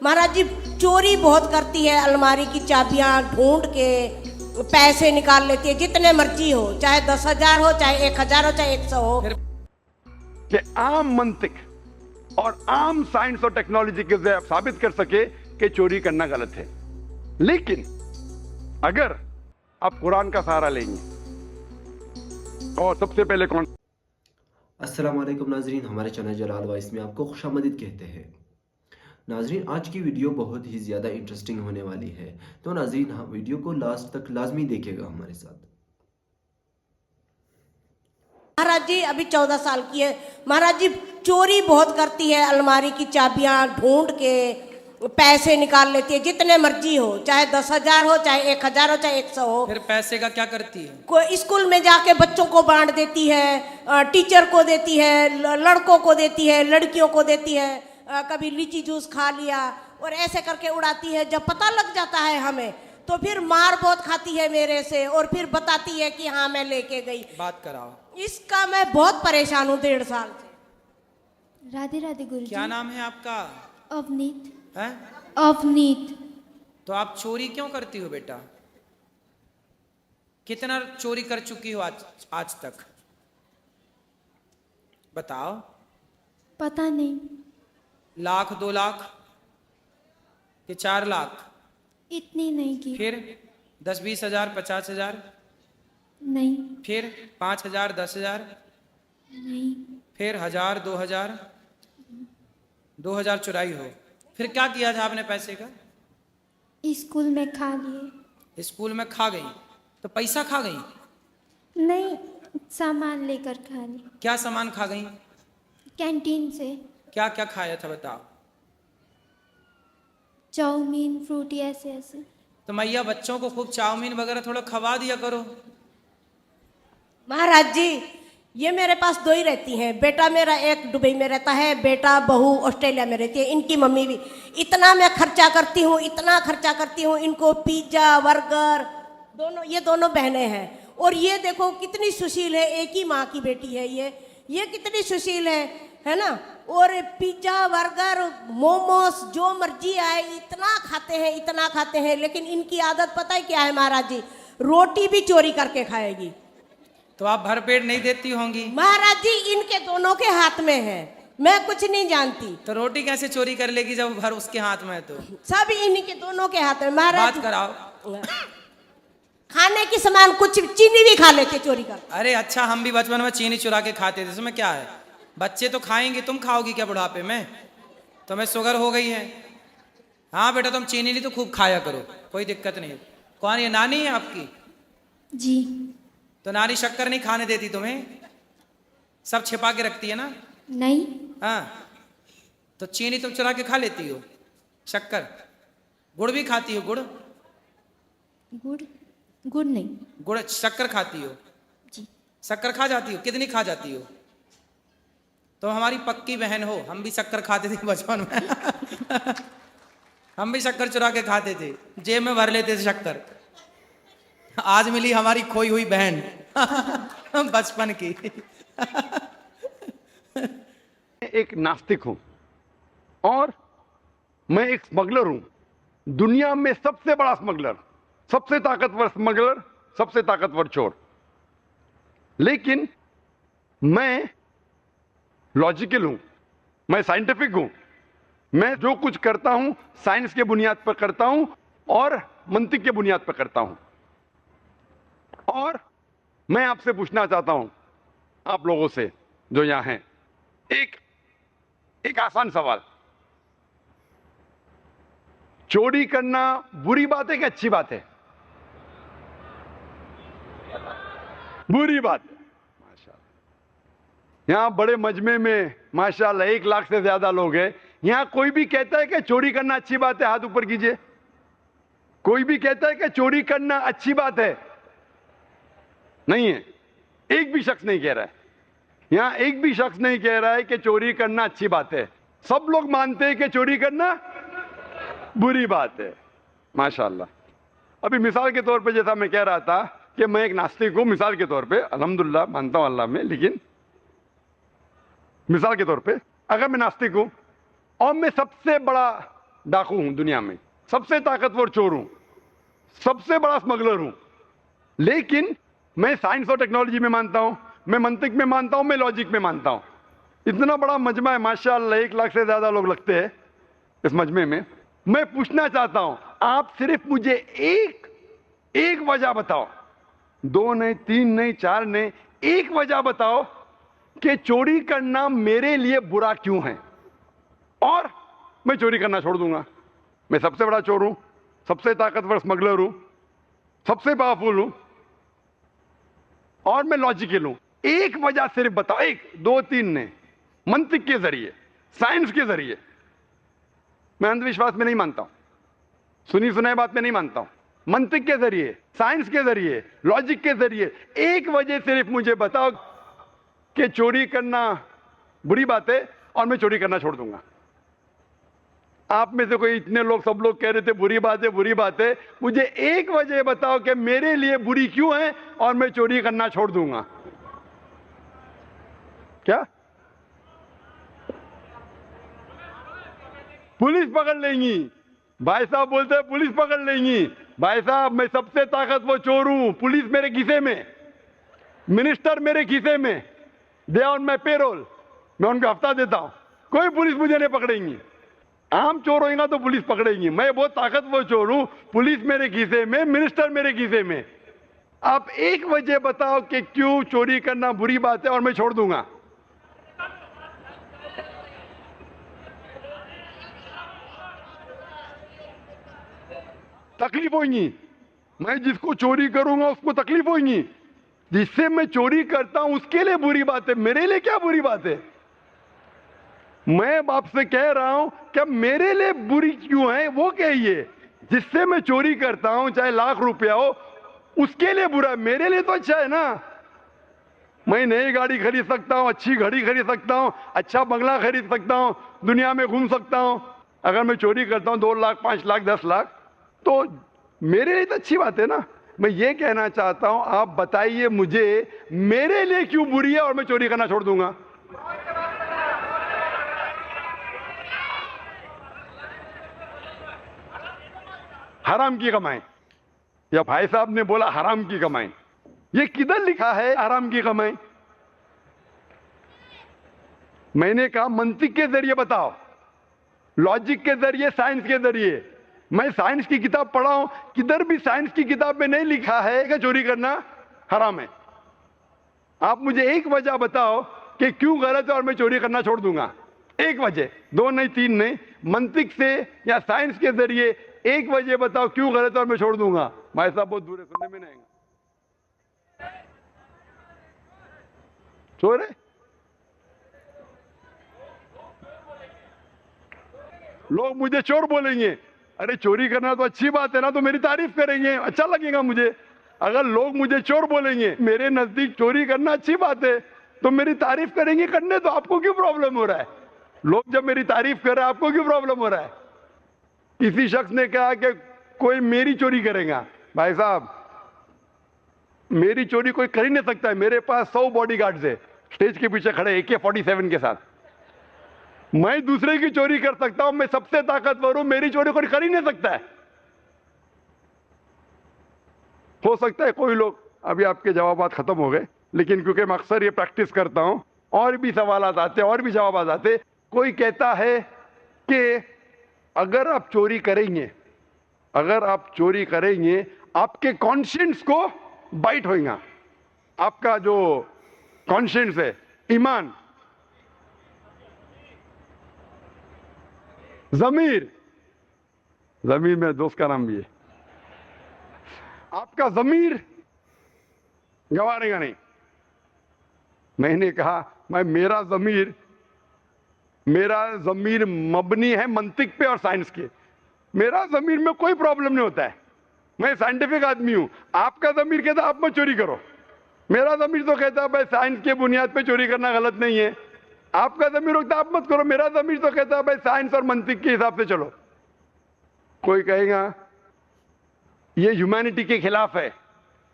महाराज जी चोरी बहुत करती है, अलमारी की चाबियां ढूंढ के पैसे निकाल लेती है, जितने मर्जी हो, चाहे 10,000 हो, चाहे 1,000 हो, चाहे 100 हो। कि आम मंतिक और आम साइंस और टेक्नोलॉजी के जरिए साबित कर सके कि चोरी करना गलत है। लेकिन अगर आप कुरान का सहारा लेंगे, और सबसे पहले कौन? अस्सलाम वालेकुम नाजरीन, हमारे चैनल जलाल वॉइस में आपको खुशामदीद कहते हैं। नाजरीन, आज की वीडियो बहुत ही ज़्यादा इंटरेस्टिंग होने वाली है, तो नाजरीन हाँ, वीडियो को लास्ट तक लाजमी देखिएगा हमारे साथ। महाराज जी अभी 14 साल की है। महाराज जी चोरी बहुत करती है, अलमारी की चाबियां ढूंढ के पैसे निकाल लेती है, जितने मर्जी हो, चाहे 10,000 हो, चाहे 1,000 हो, चाहे 100 हो। फिर पैसे का क्या करती है? कोई स्कूल में जाके बच्चों को बांट देती है, टीचर को देती है, लड़कों को देती है, लड़कियों को देती है, कभी लीची जूस खा लिया और ऐसे करके उड़ाती है। जब पता लग जाता है हमें तो फिर मार बहुत खाती है मेरे से, और फिर बताती है कि हाँ मैं लेके गई। बात कराओ। इसका मैं बहुत परेशान हूँ 1.5 साल से। राधे राधे गुरुजी। क्या नाम है आपका? अवनीत। है? अवनीत। तो आप चोरी क्यों करती हो बेटा? कितना चोरी कर चुकी हो आज तक? बताओ। पता नहीं। 1,00,000, 2,00,000 कि 4,00,000? इतनी नहीं की। फिर 10-20 हजार, 50 हजार? नहीं। फिर 5,000, 10,000? नहीं। फिर 1,000, 2,000? 2,000 चुराई हो। फिर क्या किया था आपने पैसे का? स्कूल में खा लिए। स्कूल में खा गई? तो पैसा खा गई? नहीं, सामान लेकर खा लिए। क्या सामान खा गई? कैंटीन से। क्या क्या खाया था बताओ। चाउमीन, फ्रूटी, ऐसे ऐसे। तो मैया बच्चों को खूब चाउमीन वगैरह थोड़ा खवा दिया करो। महाराज जी ये मेरे पास 2 ही रहती हैं। बेटा मेरा एक दुबई में रहता है, बेटा बहू ऑस्ट्रेलिया में रहती है, इनकी मम्मी भी। इतना मैं खर्चा करती हूँ, इतना खर्चा करती हूँ इनको, पिज्जा बर्गर, ये दोनों बहनें हैं। और ये देखो कितनी सुशील है, एक ही माँ की बेटी है ये कितनी सुशील है ना। और पिज्जा बर्गर मोमोस जो मर्जी आए इतना खाते हैं। लेकिन इनकी आदत पता है क्या है महाराज जी? रोटी भी चोरी करके खाएगी। तो आप भरपेट नहीं देती होंगी? महाराज जी इनके दोनों के हाथ में है, मैं कुछ नहीं जानती। तो रोटी कैसे चोरी कर लेगी जब भर उसके हाथ में है? तो सब इन्हीं के दोनों के हाथ में। महाराज बात कराओ। खाने की सामान कुछ चीनी भी खा लेते चोरी कर। अरे अच्छा, हम भी बचपन में चीनी चुरा के खाते थे, इसमें क्या है? बच्चे तो खाएंगे, तुम खाओगी क्या बुढ़ापे में? तुम्हें शुगर हो गई है? हाँ बेटा, तुम चीनी नहीं तो खूब खाया करो, कोई दिक्कत नहीं। कौन ये नानी है आपकी? जी। तो नानी शक्कर नहीं खाने देती तुम्हें? सब छिपा के रखती है ना? नहीं। हाँ, तो चीनी तुम चुरा के खा लेती हो, शक्कर? गुड़ भी खाती हो? गुड़ नहीं। गुड़ शक्कर खाती हो? जी। शक्कर खा जाती हो? कितनी खा जाती हो? तो हमारी पक्की बहन हो। हम भी शक्कर खाते थे बचपन में। हम भी शक्कर चुरा के खाते थे, जेब में भर लेते थे शक्कर। आज मिली हमारी खोई हुई बहन बचपन की। एक नास्तिक हूं और मैं एक स्मगलर हूं, दुनिया में सबसे बड़ा स्मगलर, सबसे ताकतवर स्मगलर, सबसे ताकतवर चोर। लेकिन मैं लॉजिकल हूं, मैं साइंटिफिक हूं। मैं जो कुछ करता हूं साइंस के बुनियाद पर करता हूं और मंतिक के बुनियाद पर करता हूं। और मैं आपसे पूछना चाहता हूं, आप लोगों से जो यहां हैं, एक आसान सवाल। चोरी करना बुरी बात है कि अच्छी बात है? बुरी बात है। माशाल्लाह, यहां बड़े मजमे में माशाल्लाह 1 लाख से ज्यादा लोग हैं। यहां कोई भी कहता है कि चोरी करना अच्छी बात है? हाथ ऊपर कीजिए। कोई भी कहता है कि चोरी करना अच्छी बात है? नहीं है, एक भी शख्स नहीं कह रहा है। यहां एक भी शख्स नहीं कह रहा है कि चोरी करना अच्छी बात है। सब लोग मानते हैं कि चोरी करना बुरी बात है। माशाल्लाह। अभी मिसाल के तौर पे जैसा मैं कह रहा था कि मैं एक नास्तिक हूं, मिसाल के तौर पे, अल्हम्दुलिल्लाह मानता हूं अल्लाह में, लेकिन मिसाल के तौर पे अगर मैं नास्तिक हूं और मैं सबसे बड़ा डाकू हूं दुनिया में, सबसे ताकतवर चोर हूं, सबसे बड़ा स्मगलर हूं। लेकिन मैं साइंस और टेक्नोलॉजी में मानता हूं, मैं मंतिक में मानता हूं, मैं लॉजिक में मानता हूं। इतना बड़ा मजमा है माशाअल्लाह, 1 लाख से ज्यादा लोग लगते हैं इस मजमे में। मैं पूछना चाहता हूं, आप सिर्फ मुझे एक वजह बताओ, 2 नहीं, 3 नहीं, 4 नहीं, एक वजह बताओ कि चोरी करना मेरे लिए बुरा क्यों है, और मैं चोरी करना छोड़ दूंगा। मैं सबसे बड़ा चोर हूं, सबसे ताकतवर स्मगलर हूं, सबसे पावरफुल हूं, और मैं लॉजिकल हूं। एक वजह सिर्फ बताओ, 1, 2, 3 ने, मंतिक के जरिए, साइंस के जरिए। मैं अंधविश्वास में नहीं मानता हूं, सुनी सुनाई बात में नहीं मानता हूं। मंतिक के जरिए, साइंस के जरिए, लॉजिक के जरिए एक वजह सिर्फ मुझे बताओ कि चोरी करना बुरी बात है और मैं चोरी करना छोड़ दूंगा। आप में से कोई, इतने लोग, सब लोग कह रहे थे बुरी बात है, बुरी बात है। मुझे एक वजह बताओ कि मेरे लिए बुरी क्यों है और मैं चोरी करना छोड़ दूंगा। क्या पुलिस पकड़ लेंगी? भाई साहब बोलते हैं पुलिस पकड़ लेंगी। भाई साहब, मैं सबसे ताकतवर चोर हूं, पुलिस मेरे खीसे में, मिनिस्टर मेरे खीसे में, दे ऑन माय पेरोल, मैं उनको हफ्ता देता हूं, कोई पुलिस मुझे नहीं पकड़ेंगी। आम चोर होगा तो पुलिस पकड़ेंगी, मैं बहुत ताकतवर चोर हूं, पुलिस मेरे खीसे में, मिनिस्टर मेरे खीसे में। आप एक वजह बताओ कि क्यों चोरी करना बुरी बात है और मैं छोड़ दूंगा। तकलीफ होगी, मैं जिसको चोरी करूंगा उसको तकलीफ होगी, जिससे मैं चोरी करता हूं उसके लिए बुरी बात है, मेरे लिए क्या बुरी बात है? मैं आपसे कह रहा हूं कि मेरे लिए बुरी क्यों है वो कहिए। जिससे मैं चोरी करता हूं, चाहे लाख रुपया हो, उसके लिए बुरा है, मेरे लिए तो अच्छा है ना। मैं नई गाड़ी खरीद सकता हूं, अच्छी घड़ी खरीद सकता हूं, अच्छा बंगला खरीद सकता हूं, दुनिया में घूम सकता हूं। अगर मैं चोरी करता हूं 2 लाख, 5 लाख, 10 लाख, तो मेरे लिए तो अच्छी बात है ना। मैं ये कहना चाहता हूं, आप बताइए मुझे मेरे लिए क्यों बुरी है और मैं चोरी करना छोड़ दूंगा। हराम की कमाई, या भाई साहब ने बोला हराम की कमाई, ये किधर लिखा है हराम की कमाई? मैंने कहा मंतिक के जरिए बताओ, लॉजिक के जरिए, साइंस के जरिए। मैं साइंस की किताब पढ़ा हूं, किधर भी साइंस की किताब में नहीं लिखा है कि चोरी करना हराम है। आप मुझे एक वजह बताओ कि क्यों गलत है और मैं चोरी करना छोड़ दूंगा। एक वजह, 2 नहीं, 3 नहीं, मंतिक से या साइंस के जरिए एक वजह बताओ क्यों गलत है और मैं छोड़ दूंगा। भाई साहब बहुत दूर है, सुनने में नहीं आएगा। चोर है, लोग मुझे चोर बोलेंगे। अरे चोरी करना तो अच्छी बात है ना, तो मेरी तारीफ करेंगे, अच्छा लगेगा मुझे। अगर लोग मुझे चोर बोलेंगे, मेरे नजदीक चोरी करना अच्छी बात है, तो मेरी तारीफ करेंगे, करने तो आपको क्यों प्रॉब्लम हो रहा है? लोग जब मेरी तारीफ कर रहे हैं, आपको क्यों प्रॉब्लम हो रहा है? किसी शख्स ने कहा कि कोई मेरी चोरी करेगा। भाई साहब, मेरी चोरी कोई कर ही नहीं सकता है। मेरे पास 100 बॉडीगार्ड्स है, स्टेज के पीछे खड़े AK-47 के साथ। मैं दूसरे की चोरी कर सकता हूं, मैं सबसे ताकतवर हूं, मेरी चोरी कोई कर ही नहीं सकता है। हो सकता है कोई लोग, अभी आपके जवाबात खत्म हो गए, लेकिन क्योंकि मैं अक्सर ये प्रैक्टिस करता हूं, और भी सवाल आते, और भी जवाब आते। कोई कहता है कि अगर आप चोरी करेंगे, अगर आप चोरी करेंगे, आपके कॉन्शियंस को बाइट होगा। आपका जो कॉन्शियंस है, ईमान, जमीर, जमीर मेरे दोस्त का नाम भी है, आपका जमीर गवारेगा नहीं। मैंने कहा, मेरा जमीर मबनी है मंतिक पे और साइंस के। मेरा जमीर में कोई प्रॉब्लम नहीं होता है, मैं साइंटिफिक आदमी हूं। आपका जमीर कहता है आप मत चोरी करो, मेरा जमीर तो कहता है भाई साइंस के बुनियाद पे चोरी करना गलत नहीं है। आपका जमीर होता है आप मत करो, मेरा जमीर तो कहता है भाई साइंस और मंतिक के हिसाब से चलो। कोई कहेगा ये ह्यूमैनिटी के खिलाफ है,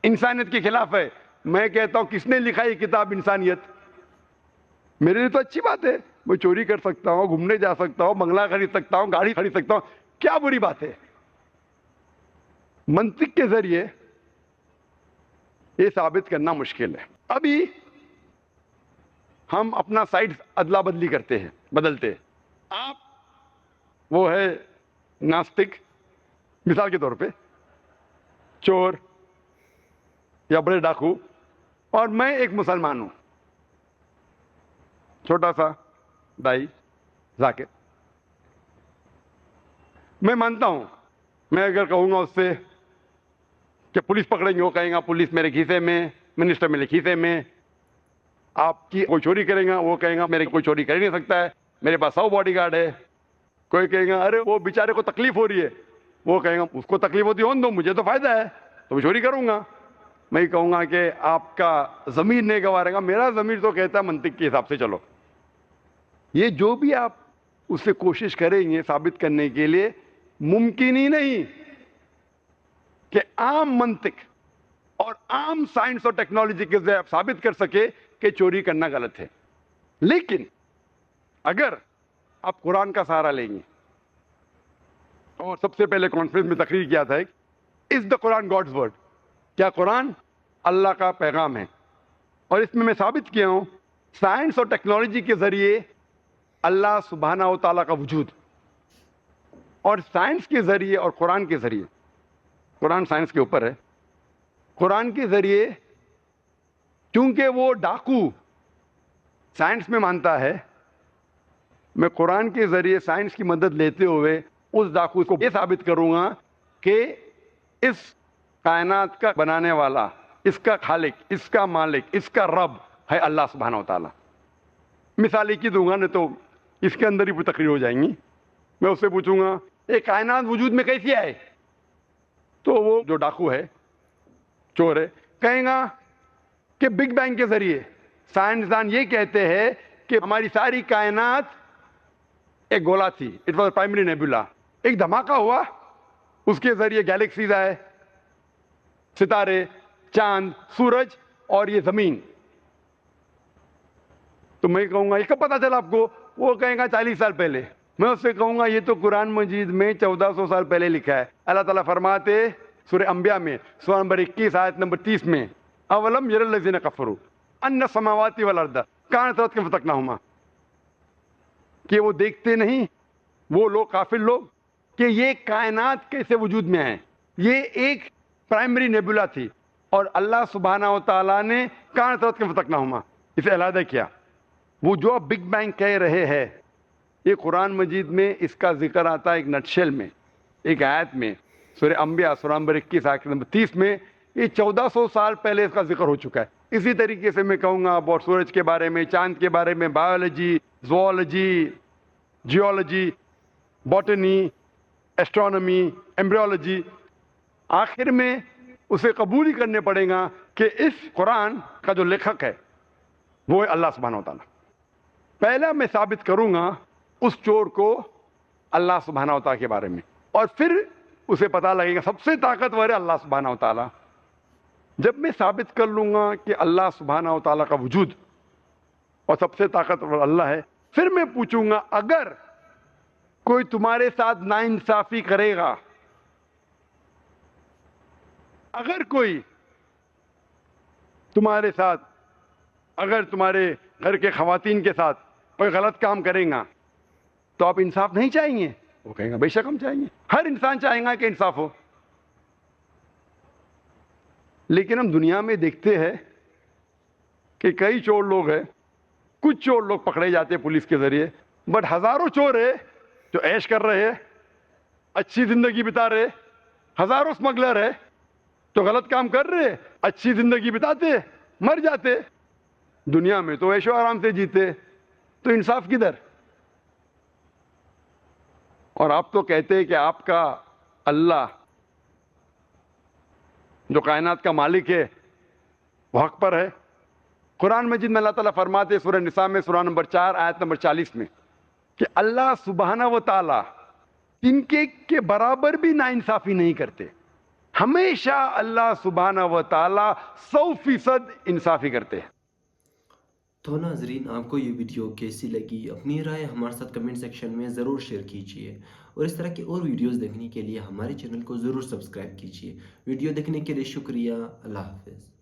इंसानियत के खिलाफ है। मैं कहता हूं किसने लिखा ये किताब इंसानियत? मेरे लिए तो अच्छी बात है, मैं चोरी कर सकता हूं, घूमने जा सकता हूं, बंगला खरीद सकता हूं, गाड़ी खरीद सकता हूं। क्या बुरी बात है? मंतिक के जरिए ये साबित करना मुश्किल है। अभी हम अपना साइड अदला बदली करते हैं, बदलते हैं। आप वो है नास्तिक, मिसाल के तौर पे चोर या बड़े डाकू, और मैं एक मुसलमान हूं, छोटा सा दाई जाकिर। मैं मानता हूं, मैं अगर कहूंगा उससे कि पुलिस पकड़ेंगे, वो कहेगा पुलिस मेरे खीसे में, मिनिस्टर मेरे खीसे में। आपकी कोई चोरी करेगा, वो कहेगा मेरे कोई चोरी कर ही नहीं सकता है, मेरे पास 100 बॉडीगार्ड है। कोई कहेगा अरे वो बेचारे को तकलीफ हो रही है, वो कहेगा उसको तकलीफ होती होने दो, मुझे तो फायदा है तो मैं चोरी करूंगा। मैं कहूंगा कि आपका जमीर नहीं गवारेगा, मेरा जमीर तो कहता है मंतिक के हिसाब से चलो। ये जो भी आप उससे कोशिश करेंगे साबित करने के लिए, मुमकिन ही नहीं कि आम मंतिक और आम साइंस और टेक्नोलॉजी के जरिए आप साबित कर सके कि चोरी करना गलत है। लेकिन अगर आप कुरान का सहारा लेंगे, और सबसे पहले कॉन्फ्रेंस में तकरीर किया था, is the Quran God's word, क्या कुरान अल्लाह का पैगाम है? और इसमें मैं साबित किया हूं साइंस और टेक्नोलॉजी के जरिए अल्लाह सुब्हाना व तआला का वजूद, और साइंस के जरिए और कुरान के जरिए, कुरान साइंस के ऊपर है, कुरान के जरिए, क्योंकि वो डाकू साइंस में मानता है, मैं कुरान के जरिए साइंस की मदद लेते हुए उस डाकू को ये साबित करूंगा कि इस कायनात का बनाने वाला, इसका खालिक, इसका मालिक, इसका रब है अल्लाह सुब्हाना व तआला। मिसाल एक ही दूंगा, नहीं तो इसके अंदर ही तकरीर हो जाएंगी। मैं उससे पूछूंगा ये कायनात वजूद में कैसी आए, तो वो जो डाकू है, चोर है, कहेगा कि बिग बैंग के जरिए। साइंसदान ये कहते हैं कि हमारी सारी कायनात एक गोला थी, इट वॉज प्राइमरी नेबुला, एक धमाका हुआ, उसके जरिए गैलेक्सीज आए, सितारे, चांद, सूरज और ये जमीन। तो मैं कहूंगा ये कब पता चला आपको? वो कहेगा 40 साल पहले। मैं उससे कहूंगा ये तो कुरान मजीद में 1400 साल पहले लिखा है। अल्लाह ताला फरमाते सूरह अंबिया में सूरह नंबर 21 आयत नंबर 30 में, अवलम यरल लज़ीना कफरू अन्ना समावाति वल अर्द कानत रत्कन फतकनाहुमा, कि वो देखते नहीं, वो लोग काफिर लोग, कि ये कायनात कैसे वजूद में है। ये एक प्राइमरी नेबुला थी और अल्लाह सुब्हाना व तआला ने कानत रत्कन फतकनाहुमा इसे अलहदा किया। वो जो आप बिग बैंग कह रहे हैं, ये कुरान मजीद में इसका जिक्र आता है एक नटशेल में, एक आयत में, सूरह अंबिया सूरह नंबर 21 आयत नंबर 30 में। ये 1400 साल पहले इसका जिक्र हो चुका है। इसी तरीके से मैं कहूँगा और सूरज के बारे में, चांद के बारे में, biology, zoology, geology, botany, astronomy, embryology, आखिर में उसे कबूल ही करने पड़ेगा कि इस कुरान का जो लेखक है वो है अल्लाह सुब्हाना व तआला। पहला मैं साबित करूंगा उस चोर को अल्लाह सुब्हाना व तआला के बारे में, और फिर उसे पता लगेगा सबसे ताकतवर है अल्लाह सुब्हाना व तआला। जब मैं साबित कर लूंगा कि अल्लाह सुब्हाना व तआला का वजूद और सबसे ताकतवर अल्लाह है, फिर मैं पूछूंगा अगर कोई तुम्हारे साथ नाइंसाफी करेगा, अगर कोई तुम्हारे साथ, अगर तुम्हारे घर के खवातीन के साथ कोई गलत काम करेगा, तो आप इंसाफ नहीं चाहेंगे? वो कहेगा बेशक हम चाहेंगे, हर इंसान चाहेगा कि इंसाफ हो। लेकिन हम दुनिया में देखते हैं कि कई चोर लोग हैं, कुछ चोर लोग पकड़े जाते हैं पुलिस के जरिए, बट हजारों चोर है जो ऐश कर रहे हैं, अच्छी जिंदगी बिता रहे। हजारों स्मगलर है तो गलत काम कर रहे, अच्छी जिंदगी बिताते, मर जाते। दुनिया में तो ऐशो आराम से जीते, तो इंसाफ किधर? और आप तो कहते हैं कि आपका अल्लाह जो कायनात का मालिक है वो हक पर है। कुरान मजीद में अल्लाह ताला फरमाते सूरह निसा में सूरह नंबर 4 आयत नंबर 40 में कि अल्लाह सुब्हाना व तआला इनके के बराबर भी नाइंसाफी नहीं करते। हमेशा अल्लाह सुब्हाना व तआला 100% इंसाफी करते हैं। तो नाजरीन, आपको ये वीडियो कैसी लगी, अपनी राय हमारे साथ कमेंट सेक्शन में ज़रूर शेयर कीजिए। और इस तरह की और वीडियोस देखने के लिए हमारे चैनल को ज़रूर सब्सक्राइब कीजिए। वीडियो देखने के लिए शुक्रिया। अल्लाह हाफ़िज़।